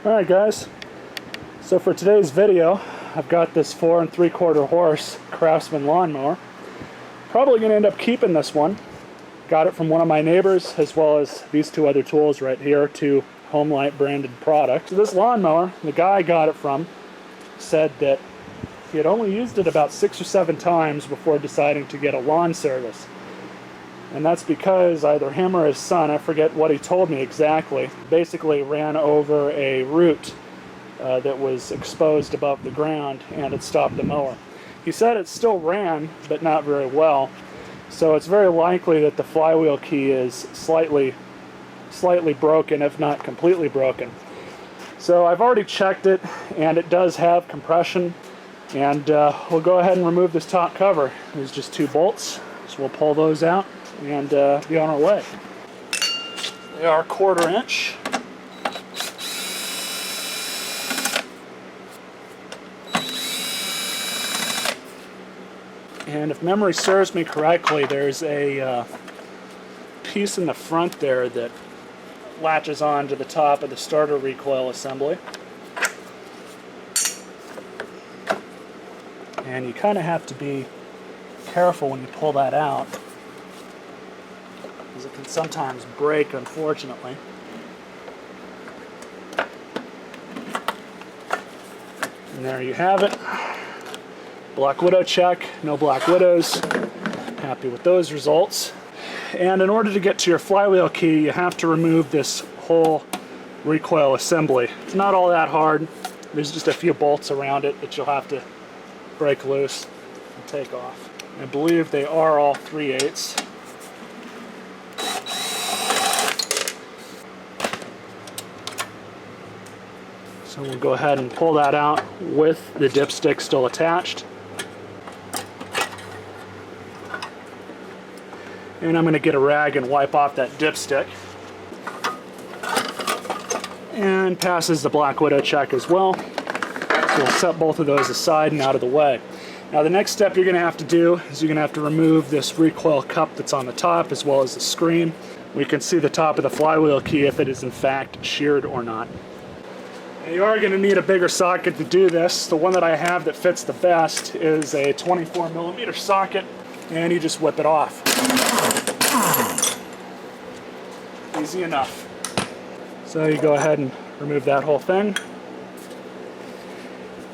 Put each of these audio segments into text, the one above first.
Alright guys, so for today's video I've got this 4 3/4 horse Craftsman lawnmower. Probably going to end up keeping this one. Got it from one of my neighbors, as well as these two other tools right here, two Homelight branded products. So this lawnmower, the guy I got it from said that he had only used it about 6 or 7 times before deciding to get a lawn service. And that's because either him or his son, I forget what he told me exactly, basically ran over a root that was exposed above the ground, and it stopped the mower. He said it still ran, but not very well. So it's very likely that the flywheel key is slightly broken, if not completely broken. So I've already checked it, and it does have compression. And we'll go ahead and remove this top cover. There's just 2 bolts, so we'll pull those out and be on our way. They are 1/4 inch. And if memory serves me correctly, there's a piece in the front there that latches on to the top of the starter recoil assembly. And you kind of have to be careful when you pull that out, because it can sometimes break, unfortunately. And there you have it. Black Widow check, no Black Widows. Happy with those results. And in order to get to your flywheel key, you have to remove this whole recoil assembly. It's not all that hard. There's just a few bolts around it that you'll have to break loose and take off. I believe they are all 3/8. So we'll go ahead and pull that out with the dipstick still attached. And I'm going to get a rag and wipe off that dipstick. And passes the Black Widow check as well. So we'll set both of those aside and out of the way. Now the next step you're going to have to do is you're going to have to remove this recoil cup that's on the top, as well as the screen. We can see the top of the flywheel key if it is in fact sheared or not. Now you are going to need a bigger socket to do this. The one that I have that fits the best is a 24mm socket, and you just whip it off. Easy enough. So you go ahead and remove that whole thing.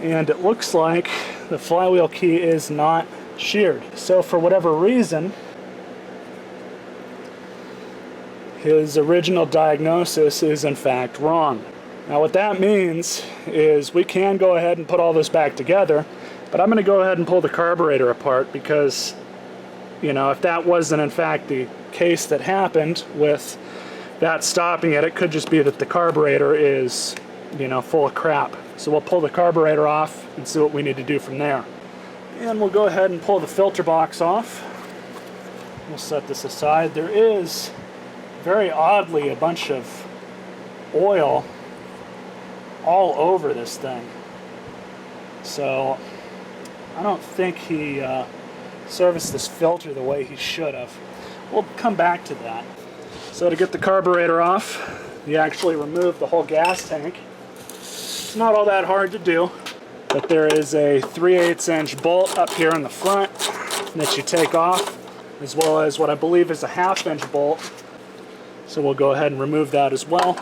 And it looks like the flywheel key is not sheared. So for whatever reason, his original diagnosis is in fact wrong. Now what that means is we can go ahead and put all this back together, but I'm going to go ahead and pull the carburetor apart, because if that wasn't in fact the case that happened with that stopping it, it could just be that the carburetor is, full of crap. So we'll pull the carburetor off and see what we need to do from there. And we'll go ahead and pull the filter box off. We'll set this aside. There is, very oddly, a bunch of oil all over this thing. So I don't think he serviced this filter the way he should have. We'll come back to that. So to get the carburetor off, you actually remove the whole gas tank. It's not all that hard to do, but there is a 3/8 inch bolt up here in the front that you take off, as well as what I believe is a 1/2 inch bolt. So we'll go ahead and remove that as well.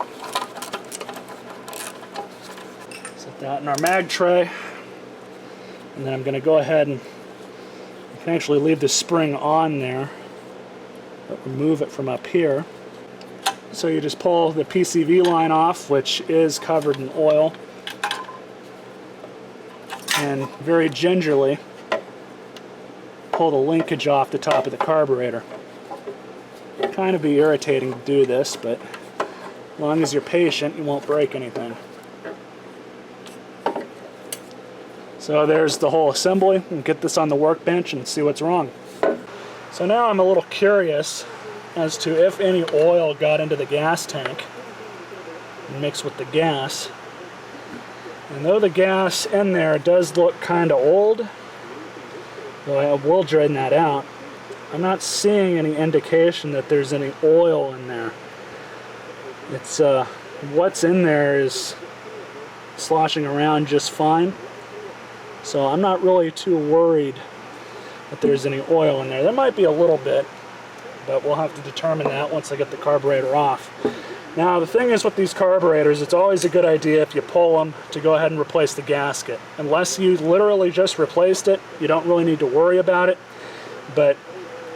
Set that in our mag tray, and then I'm going to go ahead and you can actually leave the spring on there, but remove it from up here. So you just pull the PCV line off, which is covered in oil, and very gingerly pull the linkage off the top of the carburetor. It'll kind of be irritating to do this, but as long as you're patient, you won't break anything. So there's the whole assembly. We'll get this on the workbench and see what's wrong. So now I'm a little curious as to if any oil got into the gas tank and mixed with the gas. And though the gas in there does look kind of old, though I will drain that out, I'm not seeing any indication that there's any oil in there. It's what's in there is sloshing around just fine. So I'm not really too worried that there's any oil in there. There might be a little bit, but we'll have to determine that once I get the carburetor off. Now the thing is with these carburetors, it's always a good idea if you pull them to go ahead and replace the gasket. Unless you literally just replaced it, you don't really need to worry about it. But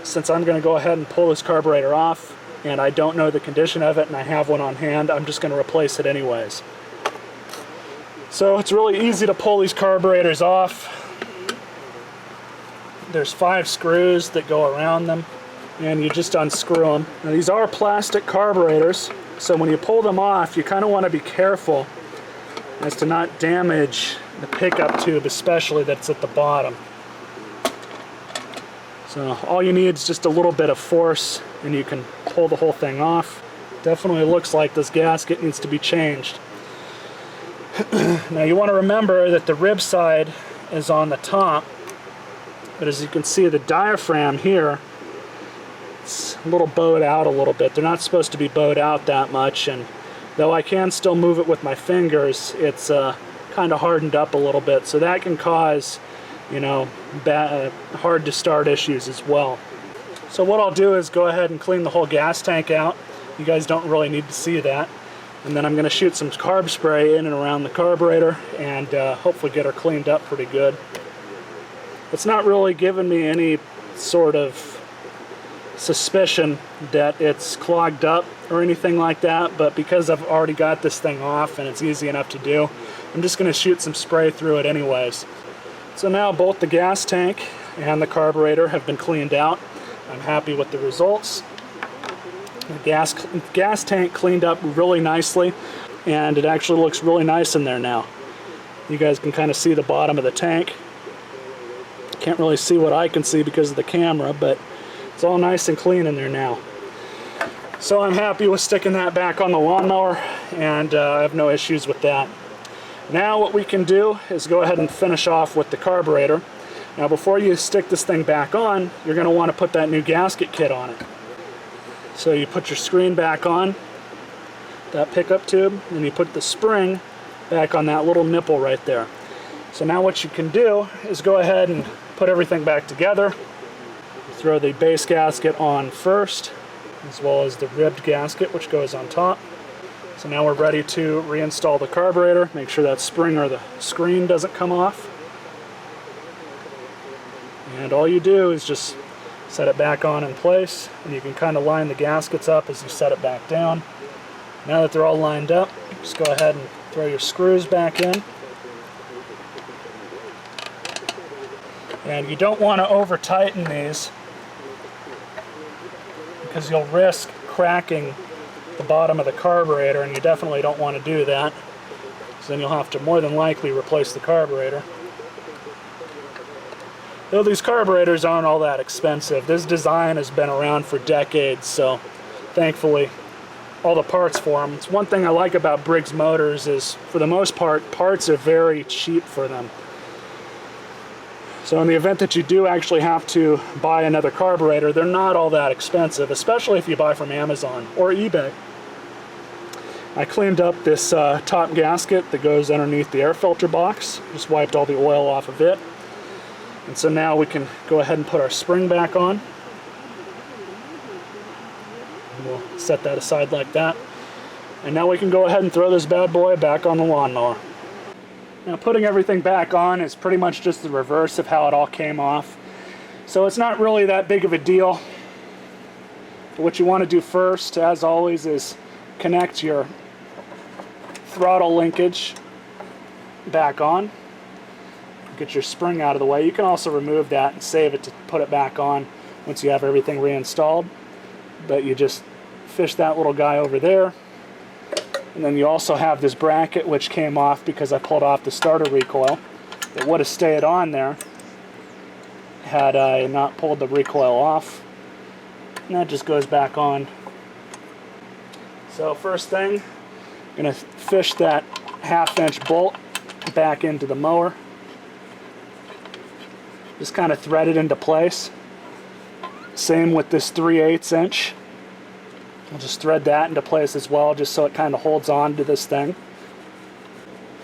since I'm going to go ahead and pull this carburetor off, and I don't know the condition of it and I have one on hand, I'm just going to replace it anyways. So it's really easy to pull these carburetors off. There's 5 screws that go around them, and you just unscrew them. Now these are plastic carburetors, so when you pull them off, you kind of want to be careful as to not damage the pickup tube, especially that's at the bottom. So all you need is just a little bit of force and you can pull the whole thing off. Definitely looks like this gasket needs to be changed. Now you want to remember that the rib side is on the top, but as you can see, the diaphragm here, it's a little bowed out a little bit. They're not supposed to be bowed out that much, and though I can still move it with my fingers, it's kind of hardened up a little bit, so that can cause, you know, hard to start issues as well. So what I'll do is go ahead and clean the whole gas tank out. You guys don't really need to see that. And then I'm going to shoot some carb spray in and around the carburetor and hopefully get her cleaned up pretty good. It's not really giving me any sort of suspicion that it's clogged up or anything like that, but because I've already got this thing off and it's easy enough to do, I'm just going to shoot some spray through it anyways. So now both the gas tank and the carburetor have been cleaned out. I'm happy with the results. The gas tank cleaned up really nicely, and it actually looks really nice in there now. You guys can kind of see the bottom of the tank. Can't really see what I can see because of the camera, but it's all nice and clean in there now. So I'm happy with sticking that back on the lawnmower, and I have no issues with that. Now what we can do is go ahead and finish off with the carburetor. Now before you stick this thing back on, you're going to want to put that new gasket kit on it. So you put your screen back on, that pickup tube, and you put the spring back on that little nipple right there. So now what you can do is go ahead and put everything back together. Throw the base gasket on first, as well as the ribbed gasket, which goes on top. So now we're ready to reinstall the carburetor. Make sure that spring or the screen doesn't come off. And all you do is just set it back on in place, and you can kind of line the gaskets up as you set it back down. Now that they're all lined up, just go ahead and throw your screws back in. And you don't want to over tighten these, because you'll risk cracking the bottom of the carburetor, and you definitely don't want to do that. So then you'll have to more than likely replace the carburetor. Though these carburetors aren't all that expensive. This design has been around for decades, so thankfully all the parts for them. It's one thing I like about Briggs Motors is, for the most part, parts are very cheap for them. So in the event that you do actually have to buy another carburetor, they're not all that expensive, especially if you buy from Amazon or eBay. I cleaned up this top gasket that goes underneath the air filter box. Just wiped all the oil off of it. And so now we can go ahead and put our spring back on. And we'll set that aside like that. And now we can go ahead and throw this bad boy back on the lawnmower. Now putting everything back on is pretty much just the reverse of how it all came off. So it's not really that big of a deal. But what you want to do first, as always, is connect your throttle linkage back on. Get your spring out of the way. You can also remove that and save it to put it back on once you have everything reinstalled. But you just fish that little guy over there. And then you also have this bracket which came off because I pulled off the starter recoil. It would have stayed on there had I not pulled the recoil off. And that just goes back on. So first thing, I'm going to fish that 1/2-inch bolt back into the mower. Just kind of thread it into place. Same with this 3/8 inch. I'll just thread that into place as well, just so it kind of holds on to this thing.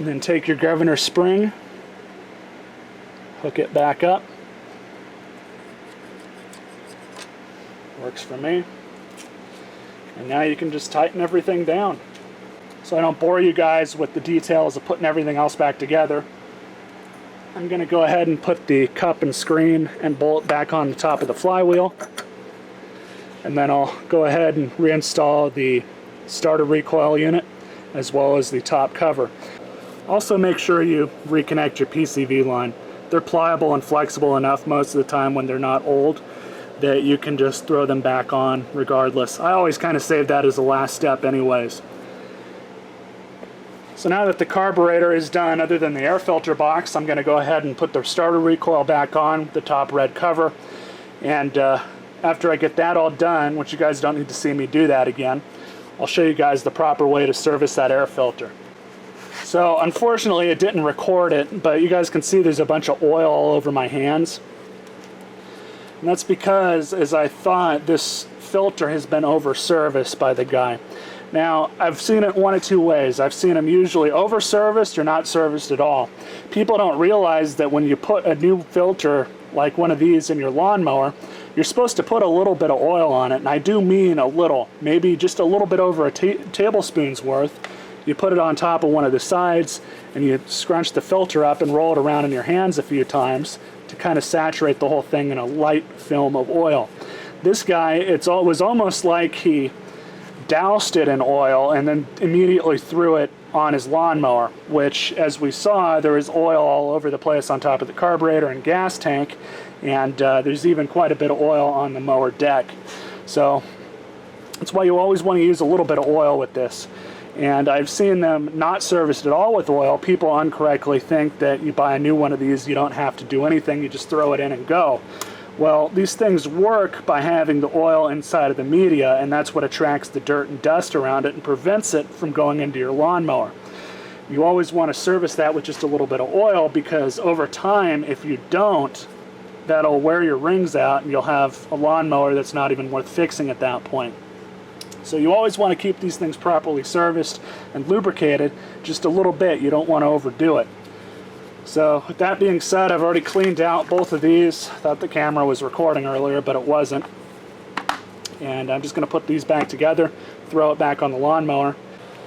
And then take your governor spring, hook it back up. Works for me. And now you can just tighten everything down. So I don't bore you guys with the details of putting everything else back together, I'm going to go ahead and put the cup and screen and bolt back on the top of the flywheel. And then I'll go ahead and reinstall the starter recoil unit as well as the top cover. Also make sure you reconnect your PCV line. They're pliable and flexible enough most of the time when they're not old that you can just throw them back on regardless. I always kind of save that as the last step anyways. So now that the carburetor is done, other than the air filter box, I'm going to go ahead and put the starter recoil back on, the top red cover. And after I get that all done, which you guys don't need to see me do that again, I'll show you guys the proper way to service that air filter. So unfortunately it didn't record it, but you guys can see there's a bunch of oil all over my hands. And that's because, as I thought, this filter has been over-serviced by the guy. Now, I've seen it one of two ways. I've seen them usually over-serviced or not serviced at all. People don't realize that when you put a new filter like one of these in your lawnmower, you're supposed to put a little bit of oil on it, and I do mean a little, maybe just a little bit over a tablespoon's worth. You put it on top of one of the sides, and you scrunch the filter up and roll it around in your hands a few times to kind of saturate the whole thing in a light film of oil. This guy, it was almost like he doused it in oil and then immediately threw it on his lawnmower, which, as we saw, there is oil all over the place on top of the carburetor and gas tank, and there's even quite a bit of oil on the mower deck. So that's why you always want to use a little bit of oil with this. And I've seen them not serviced at all with oil. People incorrectly think that you buy a new one of these, you don't have to do anything, you just throw it in and go. Well, these things work by having the oil inside of the media, and that's what attracts the dirt and dust around it and prevents it from going into your lawnmower. You always want to service that with just a little bit of oil, because over time, if you don't, that'll wear your rings out and you'll have a lawnmower that's not even worth fixing at that point. So you always want to keep these things properly serviced and lubricated just a little bit. You don't want to overdo it. So with that being said, I've already cleaned out both of these. Thought the camera was recording earlier, but it wasn't. And I'm just going to put these back together, throw it back on the lawnmower.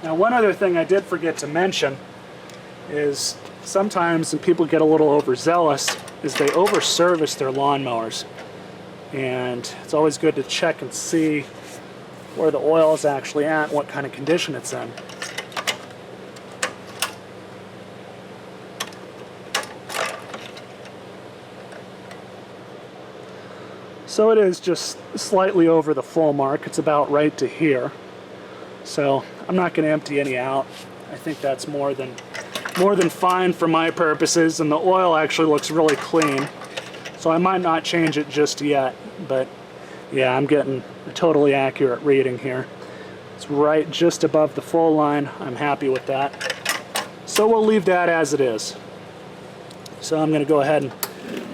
Now, one other thing I did forget to mention is sometimes when people get a little overzealous is they over-service their lawnmowers. And it's always good to check and see where the oil is actually at, what kind of condition it's in. So it is just slightly over the full mark. It's about right to here. So I'm not going to empty any out. I think that's more than fine for my purposes, and the oil actually looks really clean. So I might not change it just yet, but yeah, I'm getting a totally accurate reading here. It's right just above the full line. I'm happy with that. So we'll leave that as it is. So I'm going to go ahead and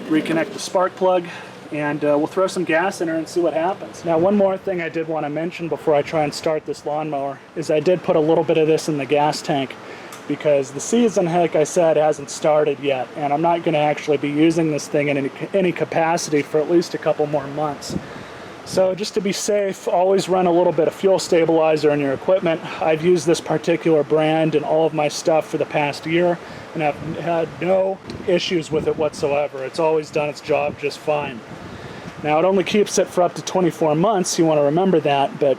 reconnect the spark plug, and we'll throw some gas in her and see what happens. Now, one more thing I did want to mention before I try and start this lawnmower is I did put a little bit of this in the gas tank, because the season, like I said, hasn't started yet, and I'm not going to actually be using this thing in any capacity for at least a couple more months. So just to be safe, always run a little bit of fuel stabilizer in your equipment. I've used this particular brand in all of my stuff for the past year, and I've had no issues with it whatsoever. It's always done its job just fine. Now, it only keeps it for up to 24 months. You want to remember that, but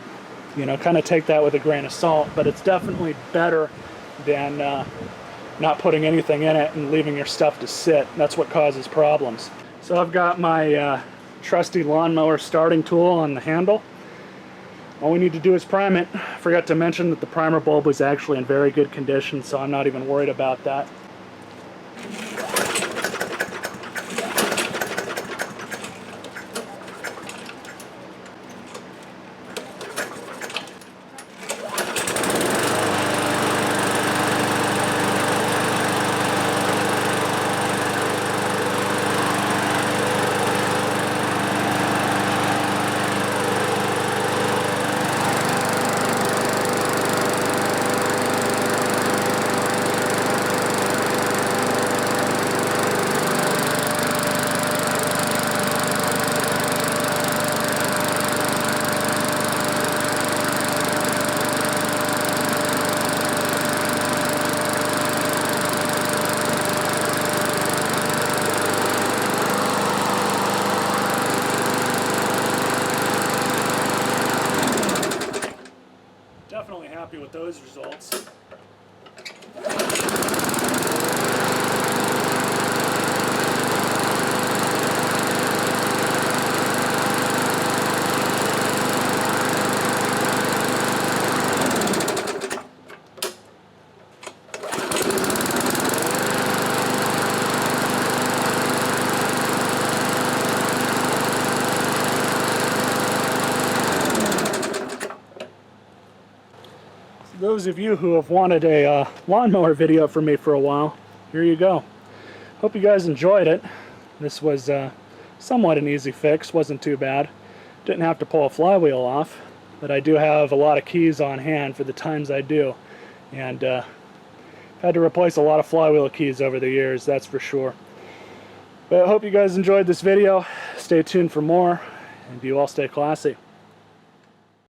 you know, kind of take that with a grain of salt. But it's definitely better than not putting anything in it and leaving your stuff to sit. That's what causes problems. So I've got my trusty lawnmower starting tool on the handle. All we need to do is prime it. I forgot to mention that the primer bulb was actually in very good condition, so I'm not even worried about that. those of you who have wanted a lawnmower video from me for a while, here you go. Hope you guys enjoyed it. This was somewhat an easy fix, wasn't too bad. Didn't have to pull a flywheel off, but I do have a lot of keys on hand for the times I do. And had to replace a lot of flywheel keys over the years, that's for sure. But I hope you guys enjoyed this video. Stay tuned for more, and you all stay classy.